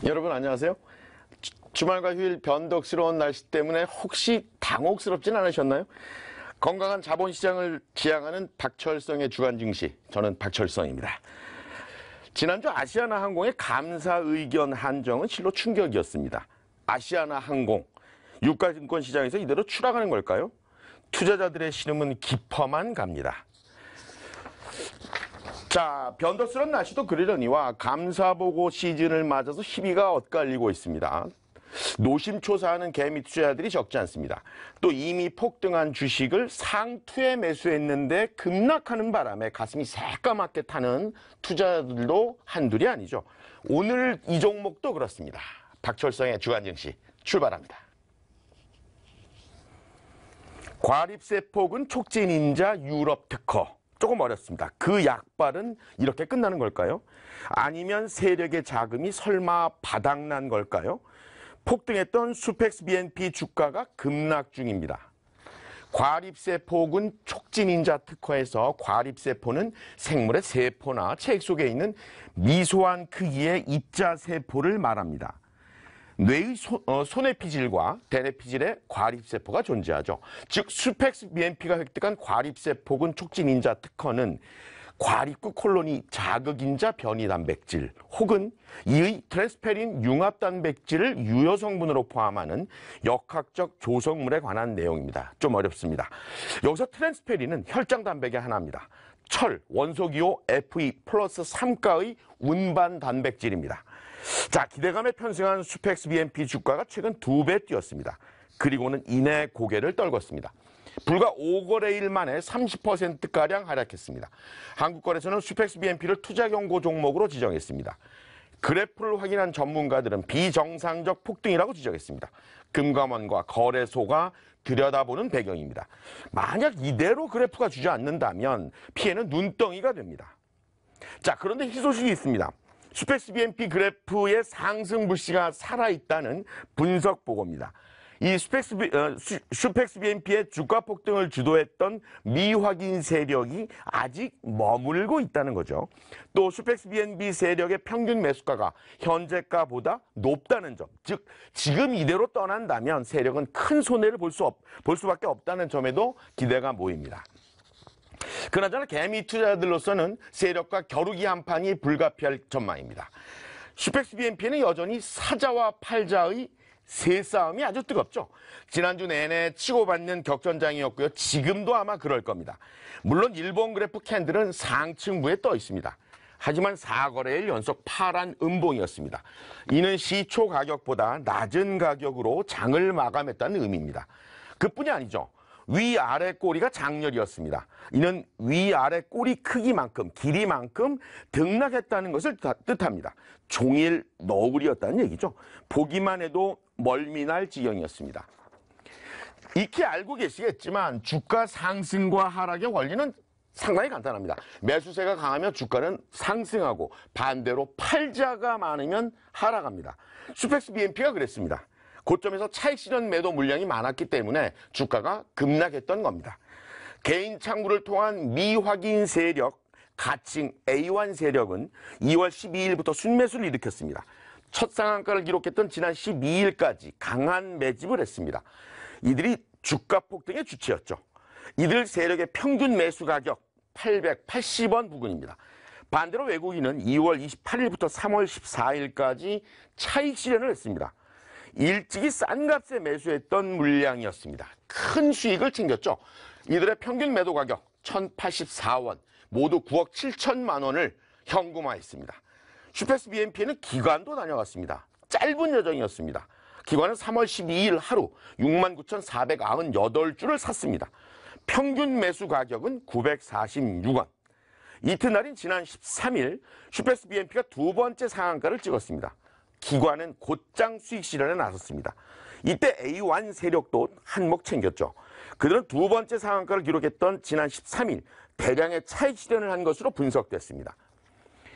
여러분 안녕하세요. 주말과 휴일 변덕스러운 날씨 때문에 혹시 당혹스럽진 않으셨나요? 건강한 자본시장을 지향하는 박철성의 주간 증시, 저는 박철성입니다. 지난주 아시아나항공의 감사 의견 한정은 실로 충격이었습니다. 아시아나항공, 유가증권 시장에서 이대로 추락하는 걸까요? 투자자들의 신음은 깊어만 갑니다. 자, 변덕스러운 날씨도 그러려니와 감사보고 시즌을 맞아서 희비가 엇갈리고 있습니다. 노심초사하는 개미 투자자들이 적지 않습니다. 또 이미 폭등한 주식을 상투에 매수했는데 급락하는 바람에 가슴이 새까맣게 타는 투자자들도 한둘이 아니죠. 오늘 이 종목도 그렇습니다. 박철성의 주간증시 출발합니다. 과립세포근 촉진인자 유럽 특허. 조금 어렵습니다. 그 약발은 이렇게 끝나는 걸까요? 아니면 세력의 자금이 설마 바닥난 걸까요? 폭등했던 수펙스 BNP 주가가 급락 중입니다. 과립세포군 촉진인자 특허에서 과립세포는 생물의 세포나 체액 속에 있는 미소한 크기의 입자세포를 말합니다. 뇌의 소뇌피질과 대뇌피질에 과립세포가 존재하죠. 즉 수펙스 BNP가 획득한 과립세포군 촉진인자 특허는 과립구 콜로니 자극인자 변이 단백질 혹은 이의 트랜스페린 융합 단백질을 유효 성분으로 포함하는 역학적 조성물에 관한 내용입니다. 좀 어렵습니다. 여기서 트랜스페린은 혈장 단백의 하나입니다. 철, 원소기호 Fe+3가의 운반 단백질입니다. 자, 기대감에 편승한 수펙스 BNP 주가가 최근 2배 뛰었습니다. 그리고는 이내 고개를 떨궜습니다. 불과 5거래일 만에 30%가량 하락했습니다. 한국거래소는 수펙스 BNP를 투자 경고 종목으로 지정했습니다. 그래프를 확인한 전문가들은 비정상적 폭등이라고 지적했습니다. 금감원과 거래소가 들여다보는 배경입니다. 만약 이대로 그래프가 주저앉는다면 피해는 눈덩이가 됩니다. 자, 그런데 희소식이 있습니다. 수펙스 BNP 그래프의 상승 불씨가 살아있다는 분석 보고입니다. 이 수펙스 BNP의 주가 폭등을 주도했던 미확인 세력이 아직 머물고 있다는 거죠. 또 수펙스 BNP 세력의 평균 매수가가 현재가보다 높다는 점, 즉 지금 이대로 떠난다면 세력은 큰 손해를 볼 수밖에 없다는 점에도 기대가 모입니다. 그나저나 개미 투자자들로서는 세력과 겨루기 한판이 불가피할 전망입니다. 수펙스 BNP는 여전히 사자와 팔자의 새싸움이 아주 뜨겁죠. 지난주 내내 치고받는 격전장이었고요. 지금도 아마 그럴 겁니다. 물론 일본 그래프 캔들은 상층부에 떠 있습니다. 하지만 4거래일 연속 파란 음봉이었습니다. 이는 시초 가격보다 낮은 가격으로 장을 마감했다는 의미입니다. 그뿐이 아니죠. 위아래 꼬리가 장렬이었습니다. 이는 위아래 꼬리 크기만큼 길이만큼 등락했다는 것을 뜻합니다. 종일 너구리였다는 얘기죠. 보기만 해도 멀미날 지경이었습니다. 익히 알고 계시겠지만 주가 상승과 하락의 원리는 상당히 간단합니다. 매수세가 강하면 주가는 상승하고 반대로 팔자가 많으면 하락합니다. 수펙스 BNP가 그랬습니다. 고점에서 차익 실현 매도 물량이 많았기 때문에 주가가 급락했던 겁니다. 개인 창구를 통한 미확인 세력, 가칭 A1 세력은 2월 12일부터 순매수를 일으켰습니다. 첫 상한가를 기록했던 지난 12일까지 강한 매집을 했습니다. 이들이 주가 폭등의 주체였죠. 이들 세력의 평균 매수 가격 880원 부근입니다. 반대로 외국인은 2월 28일부터 3월 14일까지 차익 실현을 했습니다. 일찍이 싼 값에 매수했던 물량이었습니다. 큰 수익을 챙겼죠. 이들의 평균 매도 가격 1084원, 모두 9억 7천만 원을 현금화했습니다. 수펙스 BNP에는 기관도 다녀갔습니다. 짧은 여정이었습니다. 기관은 3월 12일 하루 69,498주를 샀습니다. 평균 매수 가격은 946원. 이튿날인 지난 13일 수펙스 BNP가 두 번째 상한가를 찍었습니다. 기관은 곧장 수익 실현에 나섰습니다. 이때 A1 세력도 한몫 챙겼죠. 그들은 두 번째 상한가를 기록했던 지난 13일 대량의 차익 실현을 한 것으로 분석됐습니다.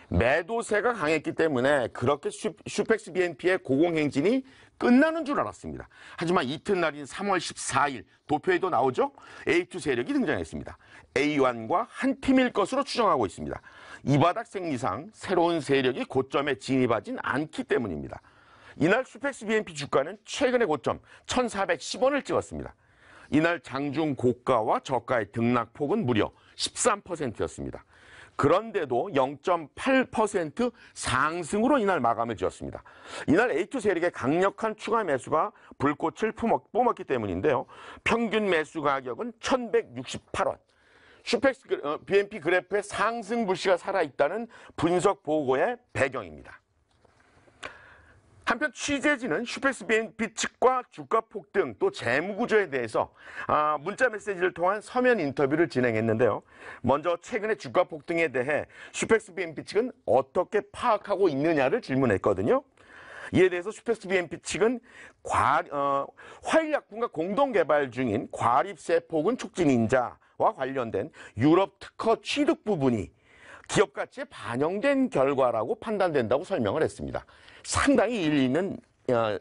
매도세가 강했기 때문에 그렇게 수펙스 BNP의 고공행진이 끝나는 줄 알았습니다. 하지만 이튿날인 3월 14일 도표에도 나오죠. A2 세력이 등장했습니다. A1과 한 팀일 것으로 추정하고 있습니다. 이 바닥 생리상 새로운 세력이 고점에 진입하진 않기 때문입니다. 이날 슈펙스 BNP 주가는 최근의 고점 1,410원을 찍었습니다. 이날 장중 고가와 저가의 등락폭은 무려 13%였습니다. 그런데도 0.8% 상승으로 이날 마감을 지었습니다. 이날 A2 세력의 강력한 추가 매수가 불꽃을 뿜었기 때문인데요. 평균 매수 가격은 1,168원. 슈펙스 BNP 그래프의 상승 불씨가 살아있다는 분석 보고의 배경입니다. 한편 취재진은 슈펙스 BNP 측과 주가 폭등 또 재무 구조에 대해서 문자 메시지를 통한 서면 인터뷰를 진행했는데요. 먼저 최근의 주가 폭등에 대해 슈펙스 BNP 측은 어떻게 파악하고 있느냐를 질문했거든요. 이에 대해서 슈펙스 BNP 측은 화일약품과 공동 개발 중인 과립세포군 촉진 인자와 관련된 유럽 특허 취득 부분이 기업 가치에 반영된 결과라고 판단된다고 설명을 했습니다. 상당히 일리 있는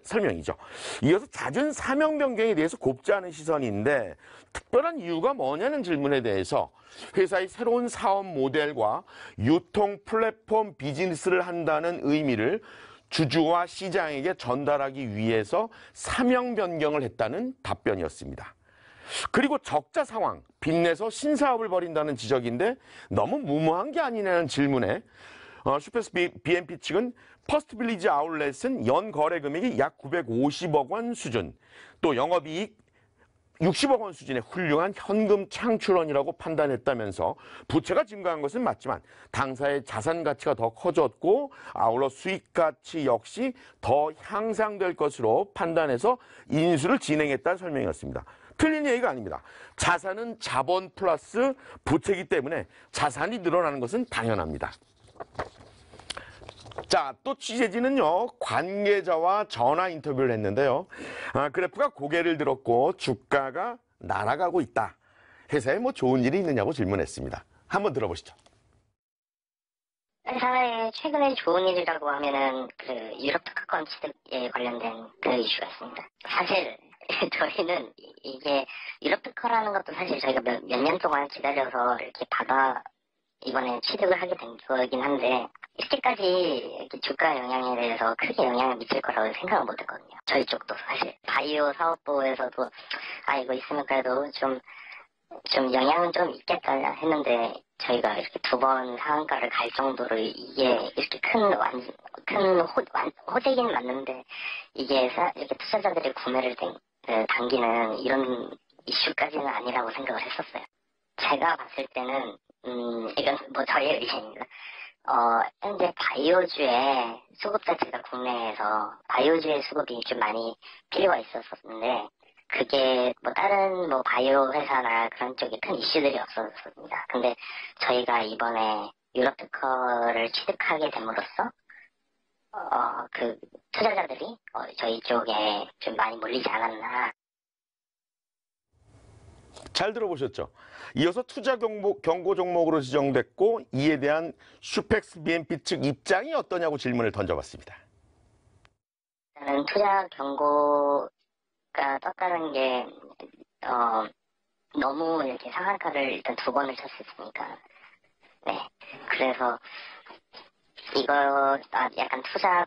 설명이죠. 이어서 잦은 사명 변경에 대해서 곱지 않은 시선인데 특별한 이유가 뭐냐는 질문에 대해서 회사의 새로운 사업 모델과 유통 플랫폼 비즈니스를 한다는 의미를 주주와 시장에게 전달하기 위해서 사명 변경을 했다는 답변이었습니다. 그리고 적자 상황, 빚내서 신사업을 벌인다는 지적인데 너무 무모한 게 아니냐는 질문에 슈펙스 BNP 측은 퍼스트 빌리지 아울렛은 연 거래 금액이 약 950억 원 수준, 또 영업이익 60억 원 수준의 훌륭한 현금 창출원이라고 판단했다면서 부채가 증가한 것은 맞지만 당사의 자산 가치가 더 커졌고 아울러 수익 가치 역시 더 향상될 것으로 판단해서 인수를 진행했다는 설명이었습니다. 틀린 얘기가 아닙니다. 자산은 자본 플러스 부채이기 때문에 자산이 늘어나는 것은 당연합니다. 자, 또 취재진은요, 관계자와 전화 인터뷰를 했는데요. 그래프가 고개를 들었고 주가가 날아가고 있다. 회사에 뭐 좋은 일이 있느냐고 질문했습니다. 한번 들어보시죠. 회사에 최근에 좋은 일이라고 하면은 그 유럽 특허권 취득에 관련된 그 이슈가 있습니다. 사실 저희는 이게 유럽 특허라는 것도 사실 저희가 몇 년 동안 기다려서 이렇게 이번에 취득을 하게 된 거긴 한데 이렇게까지 이렇게 주가 영향에 대해서 크게 영향을 미칠 거라고 생각을 못 했거든요. 저희 쪽도 사실 바이오 사업부에서도 이거 있으면 그래도 좀 영향은 좀 있겠다 했는데 저희가 이렇게 2번 상한가를 갈 정도로 이게 이렇게 큰 호재긴 맞는데 이게 이렇게 투자자들의 구매를 당기는 이런 이슈까지는 아니라고 생각을 했었어요. 제가 봤을 때는 이건 뭐 저의 의견입니다. 현재 바이오주의 수급 자체가 국내에서 바이오주의 수급이 좀 많이 필요가 있었었는데 그게 뭐 다른 뭐 바이오 회사나 그런 쪽에 큰 이슈들이 없었습니다. 근데 저희가 이번에 유럽 특허를 취득하게 됨으로써 그 투자자들이 저희 쪽에 좀 많이 몰리지 않았나. 잘 들어보셨죠? 이어서 투자 경고 종목으로 지정됐고 이에 대한 슈펙스 BNP 측 입장이 어떠냐고 질문을 던져봤습니다. 저는 투자 경고가 떴다는 게 너무 이렇게 상한가를 일단 2번을 쳤었으니까 네 그래서 이거 약간 투자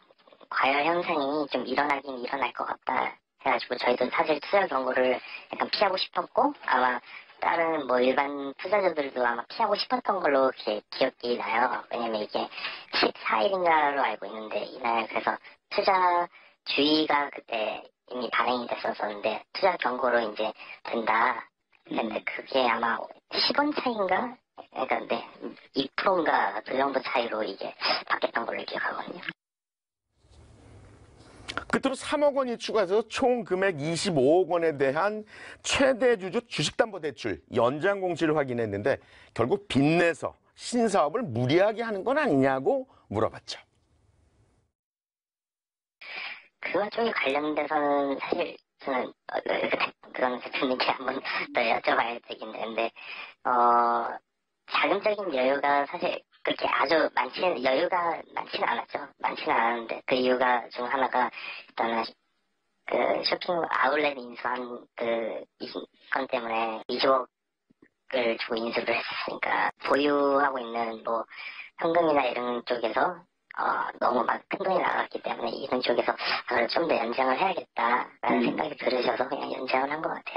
과열 현상이 좀 일어나긴 일어날 것 같다 해가지고 저희도 사실 투자 경고를 약간 피하고 싶었고 아마 다른 뭐 일반 투자자들도 아마 피하고 싶었던 걸로 기억이 나요. 왜냐면 이게 14일인가로 알고 있는데 이날 그래서 투자 주의가 그때 이미 발행이 됐었는데 투자 경고로 이제 된다. 근데 그게 아마 10원 차이인가? 그러니까 네 2%인가 그 정도 차이로 이게 바뀌었던 걸로 기억하거든요. 끝으로 3억 원이 추가해서 총 금액 25억 원에 대한 최대 주주 주식담보대출 연장 공시를 확인했는데 결국 빚내서 신사업을 무리하게 하는 건 아니냐고 물어봤죠. 그건 쪽에 관련돼서는 사실 저는 그런 대표님께 한번 더 여쭤봐야 되긴 되는데 자금적인 여유가 사실 그렇게 아주 여유가 많지는 않았죠. 많지는 않았는데 그 이유가 중 하나가 일단은 그 쇼핑 아울렛 인수한 건 때문에 20억을 주고 인수를 했으니까 보유하고 있는 뭐 현금이나 이런 쪽에서 너무 막 큰 돈이 나갔기 때문에 이런 쪽에서 그걸 좀 더 연장을 해야겠다라는 생각이 들으셔서 그냥 연장을 한 것 같아요.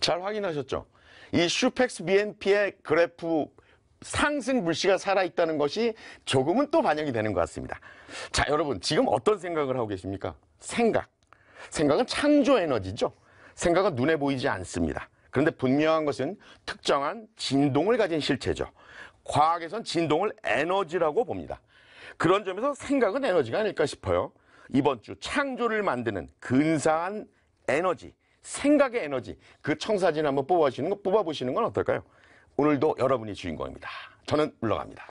잘 확인하셨죠? 이 슈펙스 BNP의 그래프 상승 불씨가 살아있다는 것이 조금은 또 반영이 되는 것 같습니다. 자, 여러분 지금 어떤 생각을 하고 계십니까? 생각은 창조 에너지죠. 생각은 눈에 보이지 않습니다. 그런데 분명한 것은 특정한 진동을 가진 실체죠. 과학에선 진동을 에너지라고 봅니다. 그런 점에서 생각은 에너지가 아닐까 싶어요. 이번 주 창조를 만드는 근사한 에너지, 생각의 에너지, 그 청사진 한번 뽑아보시는 건 어떨까요? 오늘도 여러분이 주인공입니다. 저는 물러갑니다.